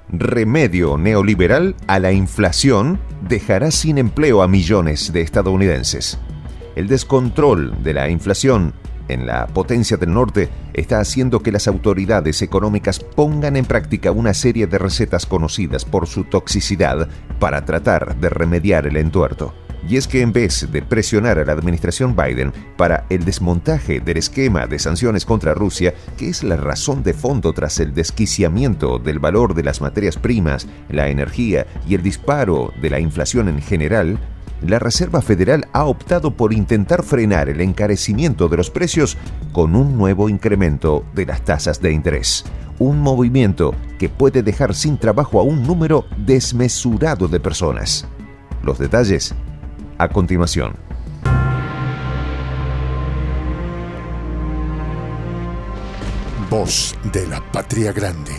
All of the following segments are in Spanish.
remedio neoliberal a la inflación dejará sin empleo a millones de estadounidenses. El descontrol de la inflación en la potencia del norte está haciendo que las autoridades económicas pongan en práctica una serie de recetas conocidas por su toxicidad para tratar de remediar el entuerto. Y es que en vez de presionar a la administración Biden para el desmontaje del esquema de sanciones contra Rusia, que es la razón de fondo tras el desquiciamiento del valor de las materias primas, la energía y el disparo de la inflación en general, la Reserva Federal ha optado por intentar frenar el encarecimiento de los precios con un nuevo incremento de las tasas de interés. Un movimiento que puede dejar sin trabajo a un número desmesurado de personas. Los detalles a continuación. Voz de la Patria Grande.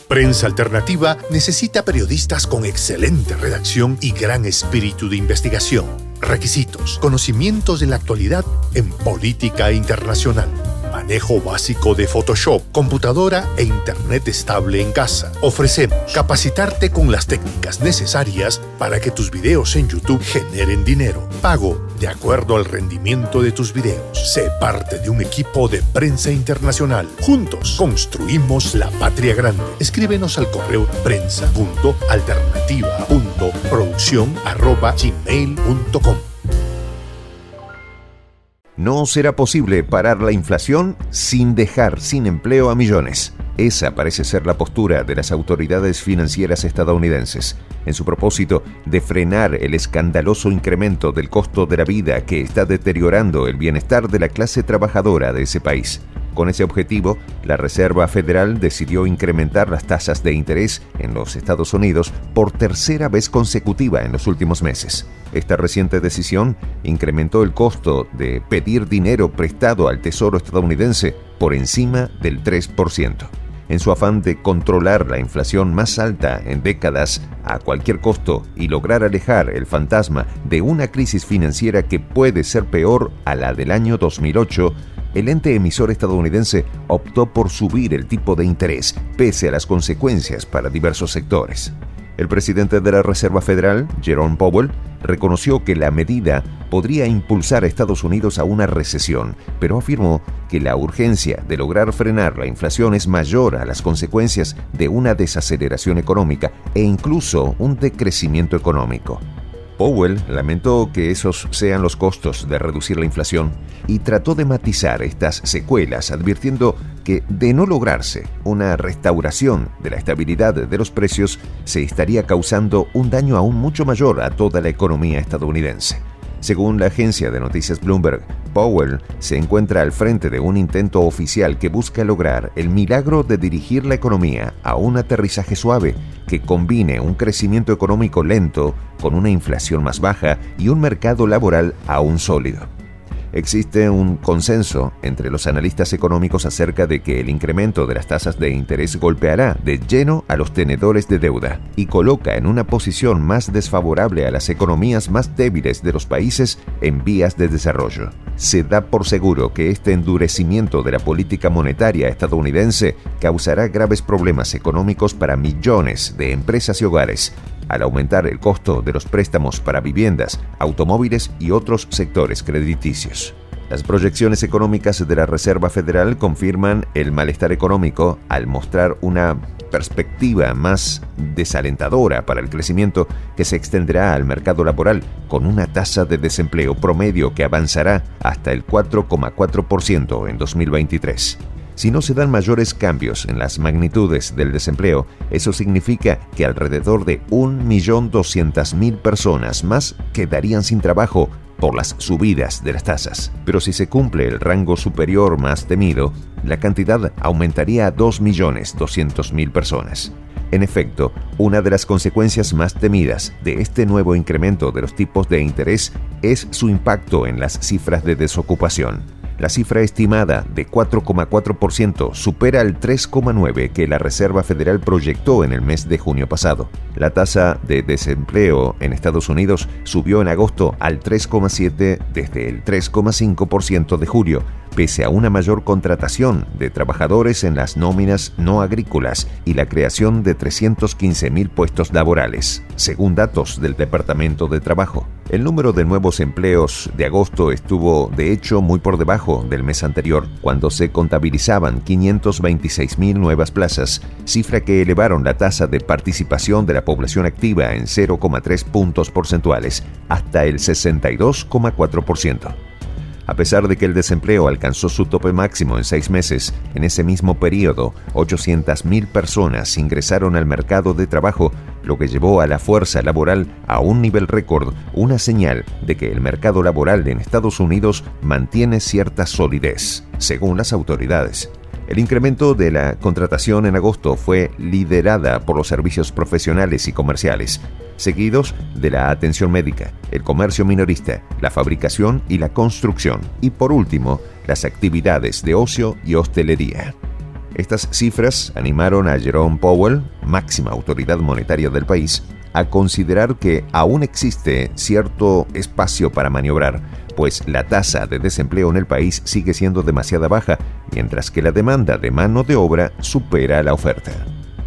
Prensa Alternativa necesita periodistas con excelente redacción y gran espíritu de investigación. Requisitos: conocimientos de la actualidad en política internacional, manejo básico de Photoshop, computadora e internet estable en casa. Ofrecemos capacitarte con las técnicas necesarias para que tus videos en YouTube generen dinero. Pago de acuerdo al rendimiento de tus videos. Sé parte de un equipo de Prensa Internacional. Juntos construimos la patria grande. Escríbenos al correo prensa.alternativa.produccion@gmail.com. No será posible parar la inflación sin dejar sin empleo a millones. Esa parece ser la postura de las autoridades financieras estadounidenses, en su propósito de frenar el escandaloso incremento del costo de la vida que está deteriorando el bienestar de la clase trabajadora de ese país. Con ese objetivo, la Reserva Federal decidió incrementar las tasas de interés en los Estados Unidos por tercera vez consecutiva en los últimos meses. Esta reciente decisión incrementó el costo de pedir dinero prestado al Tesoro estadounidense por encima del 3%. En su afán de controlar la inflación más alta en décadas a cualquier costo y lograr alejar el fantasma de una crisis financiera que puede ser peor a la del año 2008, el ente emisor estadounidense optó por subir el tipo de interés, pese a las consecuencias para diversos sectores. El presidente de la Reserva Federal, Jerome Powell, reconoció que la medida podría impulsar a Estados Unidos a una recesión, pero afirmó que la urgencia de lograr frenar la inflación es mayor a las consecuencias de una desaceleración económica e incluso un decrecimiento económico. Powell lamentó que esos sean los costos de reducir la inflación y trató de matizar estas secuelas, advirtiendo que de no lograrse una restauración de la estabilidad de los precios, se estaría causando un daño aún mucho mayor a toda la economía estadounidense. Según la agencia de noticias Bloomberg, Powell se encuentra al frente de un intento oficial que busca lograr el milagro de dirigir la economía a un aterrizaje suave que combine un crecimiento económico lento con una inflación más baja y un mercado laboral aún sólido. Existe un consenso entre los analistas económicos acerca de que el incremento de las tasas de interés golpeará de lleno a los tenedores de deuda y coloca en una posición más desfavorable a las economías más débiles de los países en vías de desarrollo. Se da por seguro que este endurecimiento de la política monetaria estadounidense causará graves problemas económicos para millones de empresas y hogares, al aumentar el costo de los préstamos para viviendas, automóviles y otros sectores crediticios. Las proyecciones económicas de la Reserva Federal confirman el malestar económico al mostrar una perspectiva más desalentadora para el crecimiento que se extenderá al mercado laboral, con una tasa de desempleo promedio que avanzará hasta el 4,4% en 2023. Si no se dan mayores cambios en las magnitudes del desempleo, eso significa que alrededor de 1.200.000 personas más quedarían sin trabajo por las subidas de las tasas. Pero si se cumple el rango superior más temido, la cantidad aumentaría a 2.200.000 personas. En efecto, una de las consecuencias más temidas de este nuevo incremento de los tipos de interés es su impacto en las cifras de desocupación. La cifra estimada de 4,4% supera el 3,9% que la Reserva Federal proyectó en el mes de junio pasado. La tasa de desempleo en Estados Unidos subió en agosto al 3,7% desde el 3,5% de julio, pese a una mayor contratación de trabajadores en las nóminas no agrícolas y la creación de 315.000 puestos laborales, según datos del Departamento de Trabajo. El número de nuevos empleos de agosto estuvo, de hecho, muy por debajo del mes anterior, cuando se contabilizaban 526.000 nuevas plazas, cifra que elevaron la tasa de participación de la población activa en 0,3 puntos porcentuales, hasta el 62,4%. A pesar de que el desempleo alcanzó su tope máximo en 6 meses, en ese mismo periodo, 800.000 personas ingresaron al mercado de trabajo, lo que llevó a la fuerza laboral a un nivel récord, una señal de que el mercado laboral en Estados Unidos mantiene cierta solidez, según las autoridades. El incremento de la contratación en agosto fue liderada por los servicios profesionales y comerciales, seguidos de la atención médica, el comercio minorista, la fabricación y la construcción, y por último, las actividades de ocio y hostelería. Estas cifras animaron a Jerome Powell, máxima autoridad monetaria del país, a considerar que aún existe cierto espacio para maniobrar, pues la tasa de desempleo en el país sigue siendo demasiado baja, mientras que la demanda de mano de obra supera la oferta.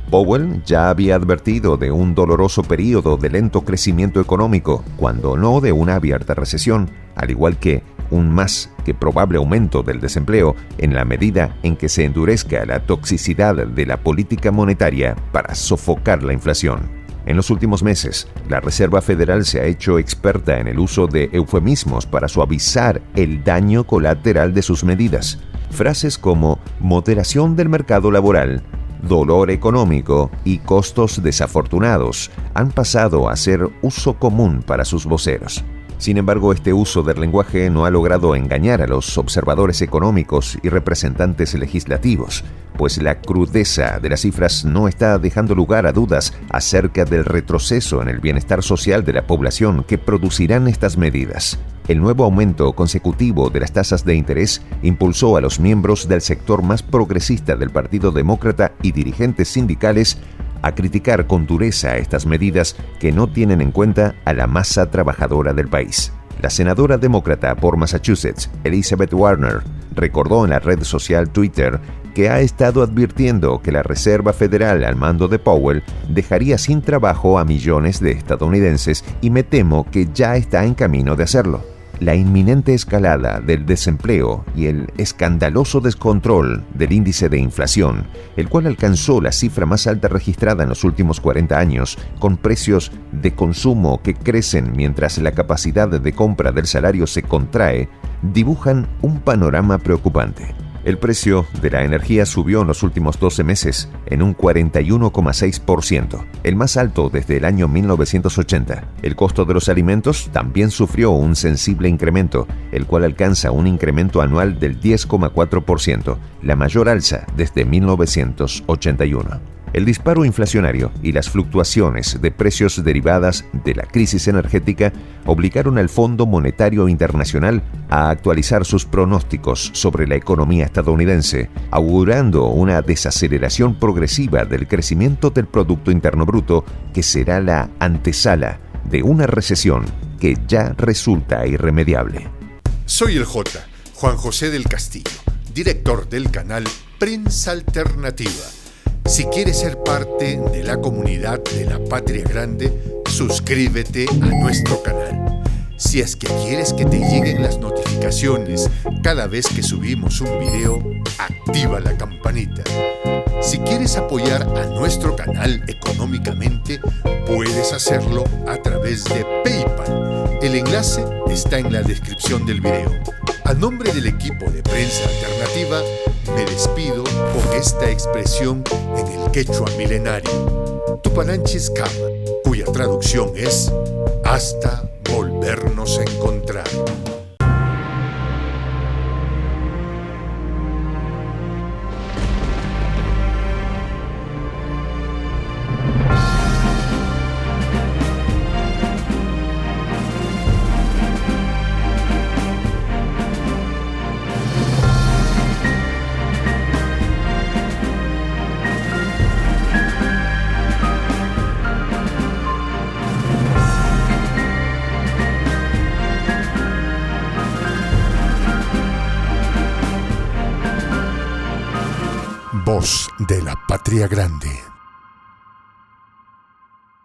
Powell ya había advertido de un doloroso período de lento crecimiento económico, cuando no de una abierta recesión, al igual que un más que probable aumento del desempleo en la medida en que se endurezca la toxicidad de la política monetaria para sofocar la inflación. En los últimos meses, la Reserva Federal se ha hecho experta en el uso de eufemismos para suavizar el daño colateral de sus medidas. Frases como moderación del mercado laboral, dolor económico y costos desafortunados han pasado a ser uso común para sus voceros. Sin embargo, este uso del lenguaje no ha logrado engañar a los observadores económicos y representantes legislativos, pues la crudeza de las cifras no está dejando lugar a dudas acerca del retroceso en el bienestar social de la población que producirán estas medidas. El nuevo aumento consecutivo de las tasas de interés impulsó a los miembros del sector más progresista del Partido Demócrata y dirigentes sindicales a criticar con dureza estas medidas que no tienen en cuenta a la masa trabajadora del país. La senadora demócrata por Massachusetts, Elizabeth Warner, recordó en la red social Twitter que ha estado advirtiendo que la Reserva Federal al mando de Powell dejaría sin trabajo a millones de estadounidenses y me temo que ya está en camino de hacerlo. La inminente escalada del desempleo y el escandaloso descontrol del índice de inflación, el cual alcanzó la cifra más alta registrada en los últimos 40 años, con precios de consumo que crecen mientras la capacidad de compra del salario se contrae, dibujan un panorama preocupante. El precio de la energía subió en los últimos 12 meses en un 41,6%, el más alto desde el año 1980. El costo de los alimentos también sufrió un sensible incremento, el cual alcanza un incremento anual del 10,4%, la mayor alza desde 1981. El disparo inflacionario y las fluctuaciones de precios derivadas de la crisis energética obligaron al Fondo Monetario Internacional a actualizar sus pronósticos sobre la economía estadounidense, augurando una desaceleración progresiva del crecimiento del Producto Interno Bruto que será la antesala de una recesión que ya resulta irremediable. Soy el Juan José del Castillo, director del canal Prensa Alternativa. Si quieres ser parte de la comunidad de la Patria Grande, suscríbete a nuestro canal. Si es que quieres que te lleguen las notificaciones cada vez que subimos un video, activa la campanita. Si quieres apoyar a nuestro canal económicamente, puedes hacerlo a través de PayPal. El enlace está en la descripción del video. A nombre del equipo de Prensa Alternativa, me despido con esta expresión en el quechua milenario, Tupananchis Kama, cuya traducción es hasta volvernos a encontrar. voz de la patria grande.